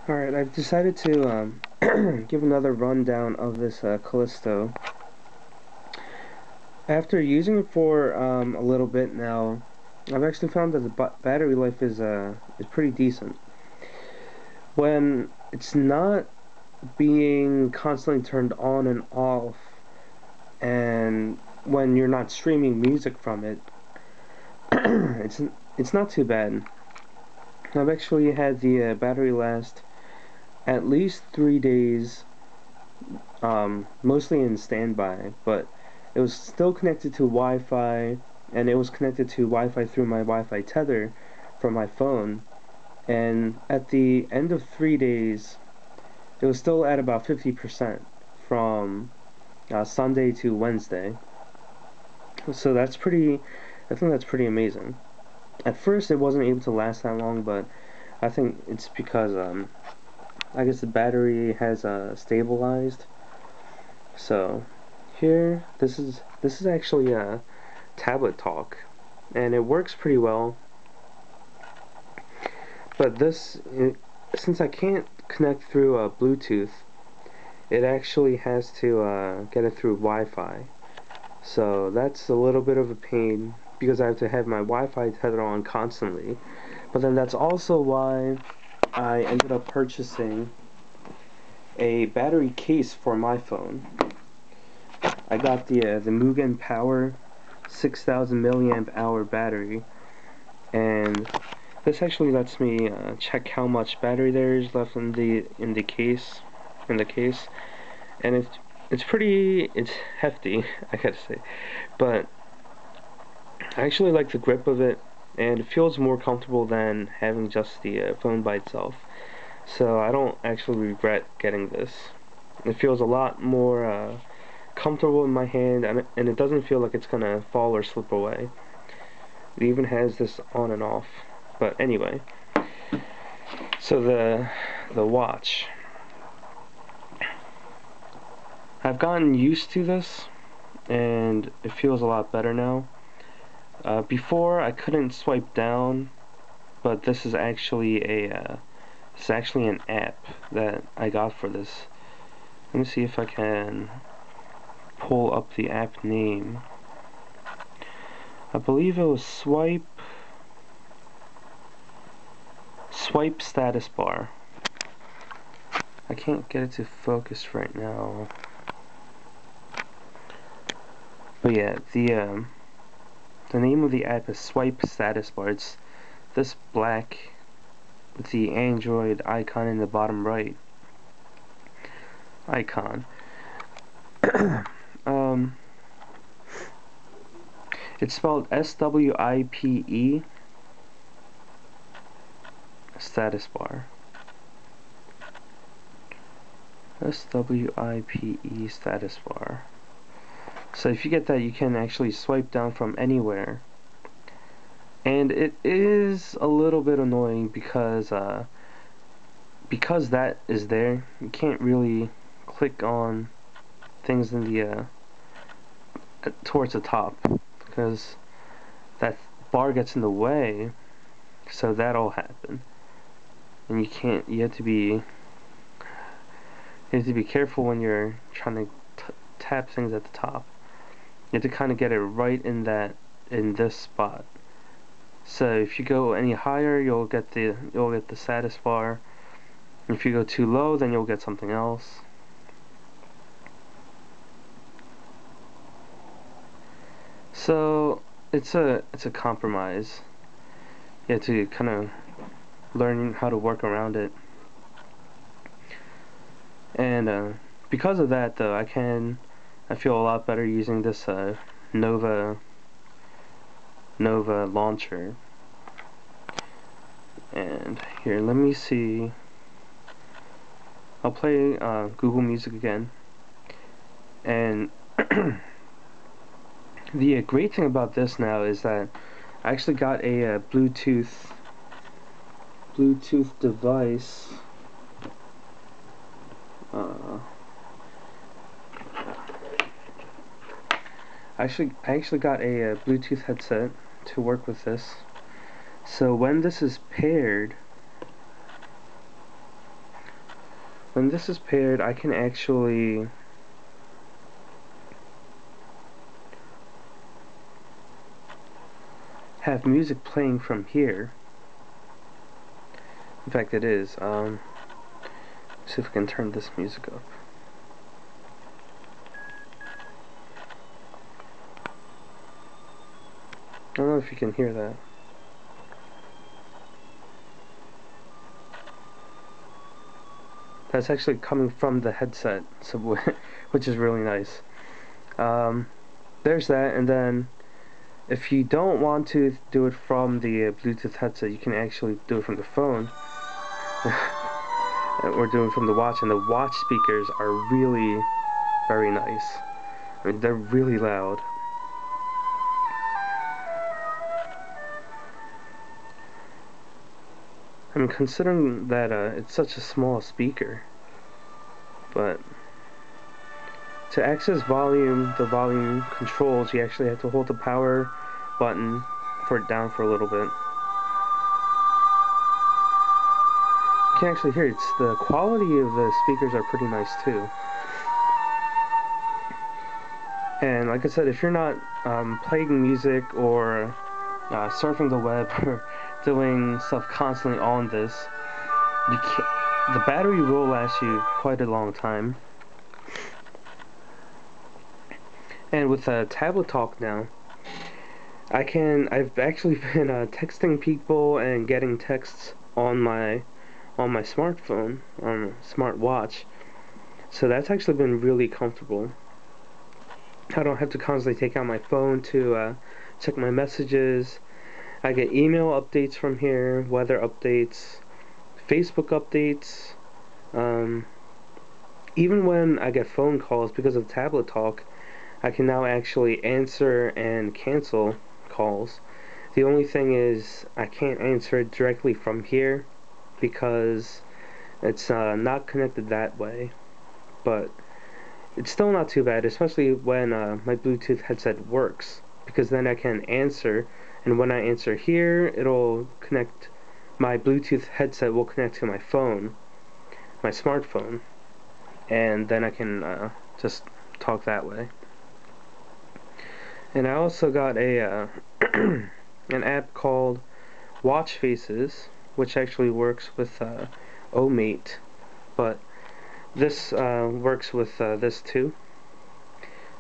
Alright, I've decided to give another rundown of this Callisto. After using it for a little bit now, I've actually found that the battery life is pretty decent. When it's not being constantly turned on and off, and when you're not streaming music from it, it's not too bad. I've actually had the battery last at least 3 days, mostly in standby, but it was still connected to Wi-Fi, and it was connected to Wi-Fi through my Wi-Fi tether from my phone, and at the end of 3 days, it was still at about 50% from Sunday to Wednesday. So I think that's pretty amazing. At first it wasn't able to last that long, but I think it's because I guess the battery has stabilized. So here, this is actually a tablet talk, and it works pretty well. But since I can't connect through Bluetooth, it actually has to get it through Wi-Fi. So that's a little bit of a pain because I have to have my Wi-Fi tether on constantly. But then that's also why I ended up purchasing a battery case for my phone. I got the Mugen Power 6,000 milliamp hour battery, and this actually lets me check how much battery there is left in the case, and it's hefty, I gotta say, but I actually like the grip of it, and it feels more comfortable than having just the phone by itself. So I don't actually regret getting this. It feels a lot more comfortable in my hand, and it doesn't feel like it's gonna fall or slip away. It even has this on and off. But anyway, so the watch. I've gotten used to this, and it feels a lot better now. Before I couldn't swipe down, but this is actually it's actually an app that I got for this. Let me see if I can pull up the app name. I believe it was Swipe Status Bar. I can't get it to focus right now. But yeah, the name of the app is Swipe Status Bar. It's this black with the Android icon in the bottom right icon. It's spelled SWIPE status bar. SWIPE status bar. So if you get that, you can actually swipe down from anywhere. And it is a little bit annoying because that is there, you can't really click on things in the towards the top, because that bar gets in the way, so that'll happen. And you have to be careful when you're trying to tap things at the top. You have to kind of get it right in this spot. So if you go any higher, you'll get the status bar. If you go too low, then you'll get something else. So it's a compromise. You have to kind of learn how to work around it. And because of that, though, I feel a lot better using this Nova launcher. And here, let me see. I'll play Google Music again. And the great thing about this now is that I actually got a Bluetooth device. I actually got a Bluetooth headset to work with this. So when this is paired, when this is paired, I can actually have music playing from here. In fact, it is. See if we can turn this music up. I don't know if you can hear that. That's actually coming from the headset, so which is really nice. There's that, and then if you don't want to do it from the Bluetooth headset, you can actually do it from the phone. Or do it from the watch, and the watch speakers are really very nice. I mean, they're really loud. I mean, considering that it's such a small speaker, but to access volume, the volume controls, you actually have to hold the power button for it down for a little bit. You can actually hear it. The quality of the speakers are pretty nice too. And like I said, if you're not playing music or surfing the web or doing stuff constantly on this, the battery will last you quite a long time. And with tablet talk now, I've actually been texting people and getting texts on my smartphone, on a smartwatch. So that's actually been really comfortable. I don't have to constantly take out my phone to check my messages. I get email updates from here, weather updates, Facebook updates. Even when I get phone calls, because of tablet talk, I can now actually answer and cancel calls. The only thing is I can't answer it directly from here because it's not connected that way. But it's still not too bad, especially when my Bluetooth headset works, because then I can answer, and when I answer here, it'll connect, my Bluetooth headset will connect to my phone, my smartphone, and then I can just talk that way. And I also got a an app called Watch Faces, which actually works with OMate, but this works with this too,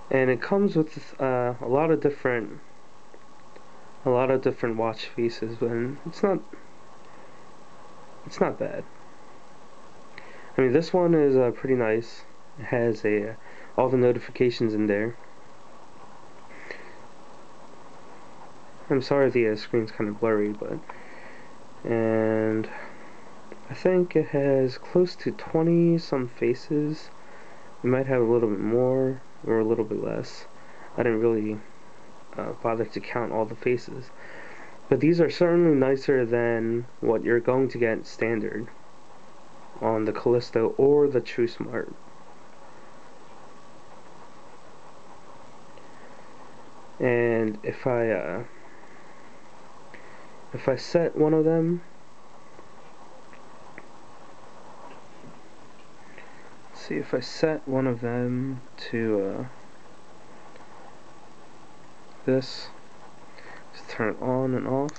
and it comes with a lot of different watch faces, and it's not bad. I mean, this one is pretty nice. It has all the notifications in there. I'm sorry the screen's kind of blurry, but and I think it has close to 20 some faces. We might have a little bit more or a little bit less. I didn't really bother to count all the faces, but these are certainly nicer than what you're going to get standard on the Callisto or the TrueSmart. And if I set one of them, see if I set one of them to this, just turn it on and off,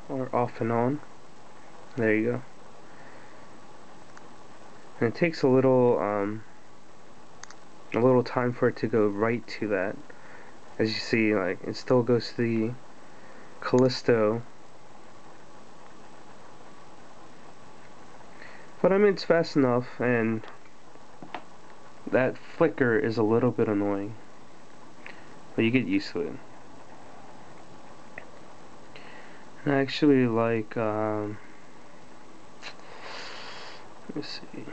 or off and on. There you go. And it takes a little time for it to go right to that. As you see, like, it still goes to the Callisto, but I mean, it's fast enough, and that flicker is a little bit annoying, but you get used to it. And I actually like, let me see,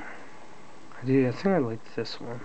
I think I like this one.